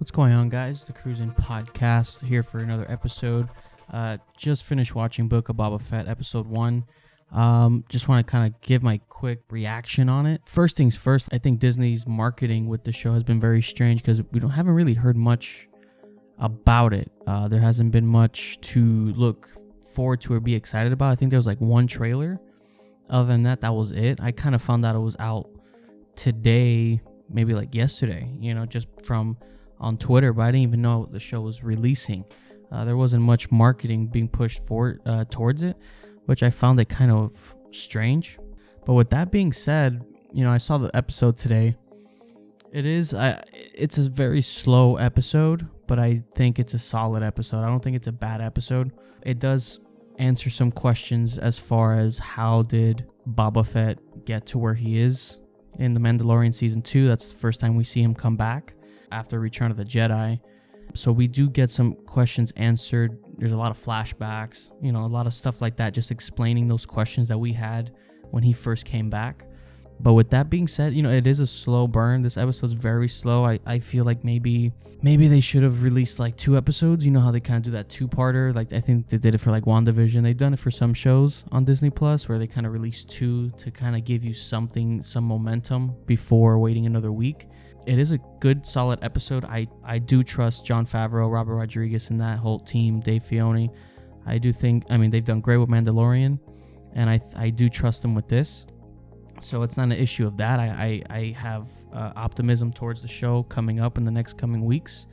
What's going on, guys? The Cruzin Podcast here for another episode. Just finished watching Book of Boba Fett episode 1. Just want to kind of give my quick reaction on it. First things first, I think Disney's marketing with the show has been very strange because we haven't really heard much about it. There hasn't been much to look forward to or be excited about. I think there was like one trailer. Other than that, that was it. I kind of found out it was out today, maybe like yesterday, just from on Twitter, but I didn't even know the show was releasing. There wasn't much marketing being pushed towards it, which I found it kind of strange. But with that being said, I saw the episode today. It's a very slow episode, but I think it's a solid episode. I don't think it's a bad episode. It does answer some questions as far as how did Boba Fett get to where he is in The Mandalorian Season 2. That's the first time we see him come back after Return of the Jedi. So we do get some questions answered. There's a lot of flashbacks, a lot of stuff like that, just explaining those questions that we had when he first came back. But with that being said, it is a slow burn. This episode's very slow. I feel like maybe they should have released like 2 episodes. You know how they kind of do that 2-parter? Like I think they did it for like WandaVision. They've done it for some shows on Disney Plus where they kind of release 2 to kind of give you some momentum before waiting another week. It is a good, solid episode. I do trust Jon Favreu, Robert Rodriguez, and that whole team, Dave Filoni. I do think, they've done great with Mandalorian, and I do trust them with this. So it's not an issue of that. I have optimism towards the show coming up in the next coming weeks.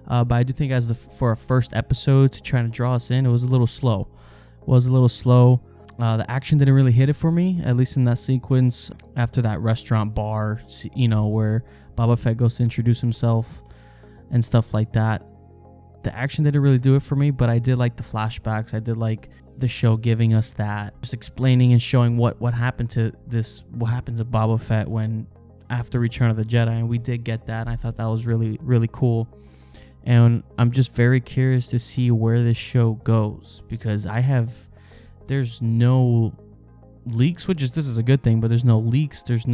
But I do think for a first episode to try to draw us in, it was a little slow. The action didn't really hit it for me, at least in that sequence after that restaurant bar, where Boba Fett goes to introduce himself and stuff like that. The action didn't really do it for me, but I did like the flashbacks. I did like the show giving us that, just explaining and showing what happened to Boba Fett after Return of the Jedi, and we did get that. And I thought that was really, really cool. And I'm just very curious to see where this show goes, because there's no leaks, this is a good thing, but there's no leaks, there's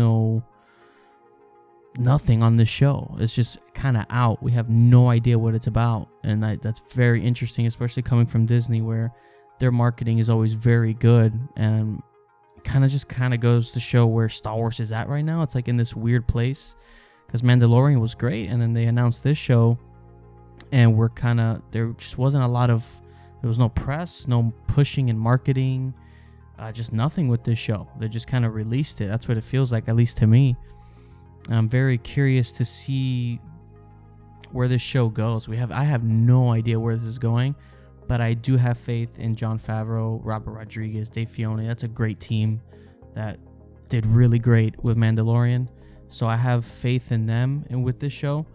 nothing on this show. It's just kind of out. We have no idea what it's about, and that's very interesting, especially coming from Disney, where their marketing is always very good, and kind of goes to show where Star Wars is at right now. It's like in this weird place, because Mandalorian was great, and then they announced this show, and there just wasn't there was no press, no pushing and marketing, just nothing with this show. They just kind of released it. That's what it feels like, at least to me. I'm very curious to see where this show goes. I have no idea where this is going, but I do have faith in Jon Favreu, Robert Rodriguez, Dave Filoni. That's a great team that did really great with Mandalorian. So I have faith in them and with this show.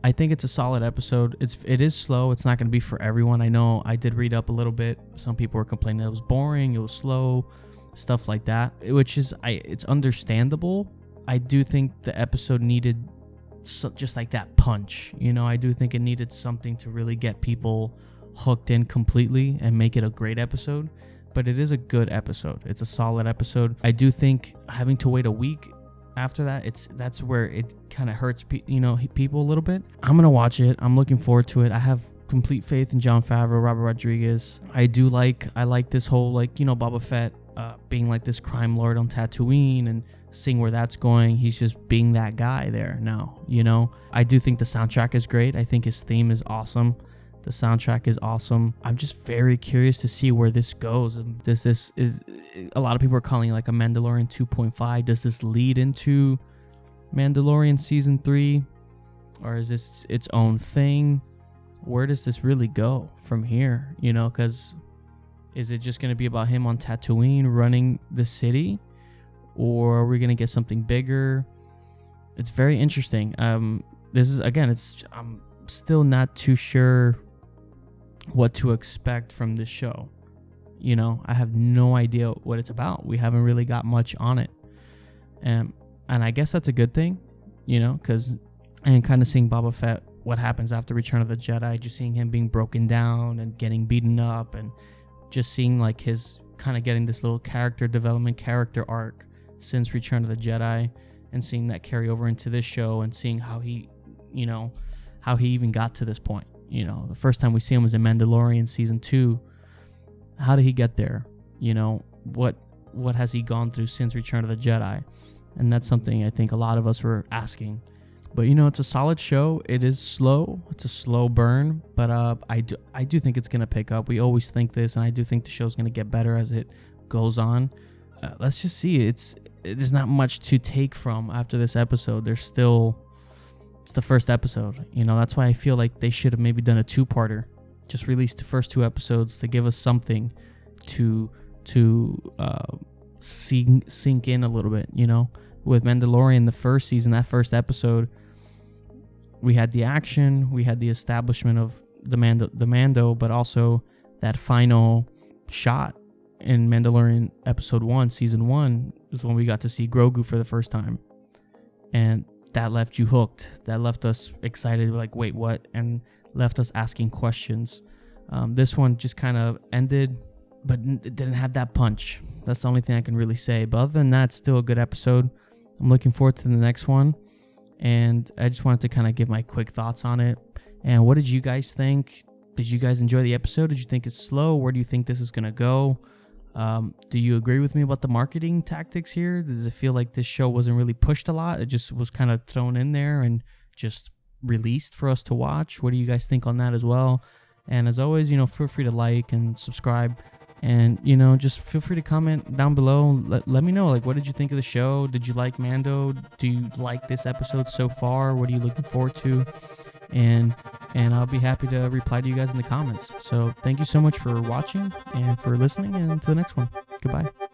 I think it's a solid episode. It is slow. It's not going to be for everyone. I know I did read up a little bit. Some people were complaining that it was boring, it was slow, stuff like that, which is it's understandable. I do think the episode needed just like that punch. I do think it needed something to really get people hooked in completely and make it a great episode. But it is a good episode. It's a solid episode. I do think having to wait a week after that's where it kind of hurts people a little bit. I'm gonna watch it. I'm looking forward to it. I have complete faith in Jon Favreau, Robert Rodriguez. I like this whole Boba Fett being like this crime lord on Tatooine and seeing where that's going. He's just being that guy there now. I do think the soundtrack is great. I think his theme is awesome. The soundtrack is awesome. I'm just very curious to see where this goes. This is a lot of people are calling it like a Mandalorian 2.5. Does this lead into Mandalorian Season 3? Or is this its own thing? Where does this really go from here? Because is it just going to be about him on Tatooine running the city? Or are we going to get something bigger? It's very interesting. I'm still not too sure what to expect from this show. I have no idea what it's about. We haven't really got much on it. And I guess that's a good thing, because and kind of seeing Boba Fett, what happens after Return of the Jedi, just seeing him being broken down and getting beaten up, and just seeing like his kind of getting this little character development, character arc since Return of the Jedi, and seeing that carry over into this show, and seeing how he, how he even got to this point. You know, the first time we see him was in Mandalorian season 2. How did he get there? You know, what has he gone through since Return of the Jedi? And that's something I think a lot of us were asking. But, you know, it's a solid show. It is slow. It's a slow burn. But I do think it's going to pick up. We always think this, and I do think the show's going to get better as it goes on. Let's just see. There's not much to take from after this episode. It's the first episode. You know, that's why I feel like they should have maybe done a 2-parter. Just release the first 2 episodes to give us something to sink in a little bit, you know. With Mandalorian, the first season, that first episode, we had the action, we had the establishment of the Mando, but also that final shot in Mandalorian episode 1, season 1, is when we got to see Grogu for the first time. And that left you hooked. That left us excited, like, wait, what? And left us asking questions. This one just kind of ended, but it didn't have that punch. That's the only thing I can really say. But other than that, still a good episode. I'm looking forward to the next one. And I just wanted to kind of give my quick thoughts on it. And what did you guys think? Did you guys enjoy the episode? Did you think it's slow? Where do you think this is going to go? Do you agree with me about the marketing tactics here? Does it feel like this show wasn't really pushed a lot? It just was kind of thrown in there and just released for us to watch? What do you guys think on that as well? And as always, you know, feel free to like and subscribe. And, you know, just feel free to comment down below. Let me know, like, what did you think of the show? Did you like Mando? Do you like this episode so far? What are you looking forward to? And I'll be happy to reply to you guys in the comments. So thank you so much for watching and for listening, and to the next one. Goodbye.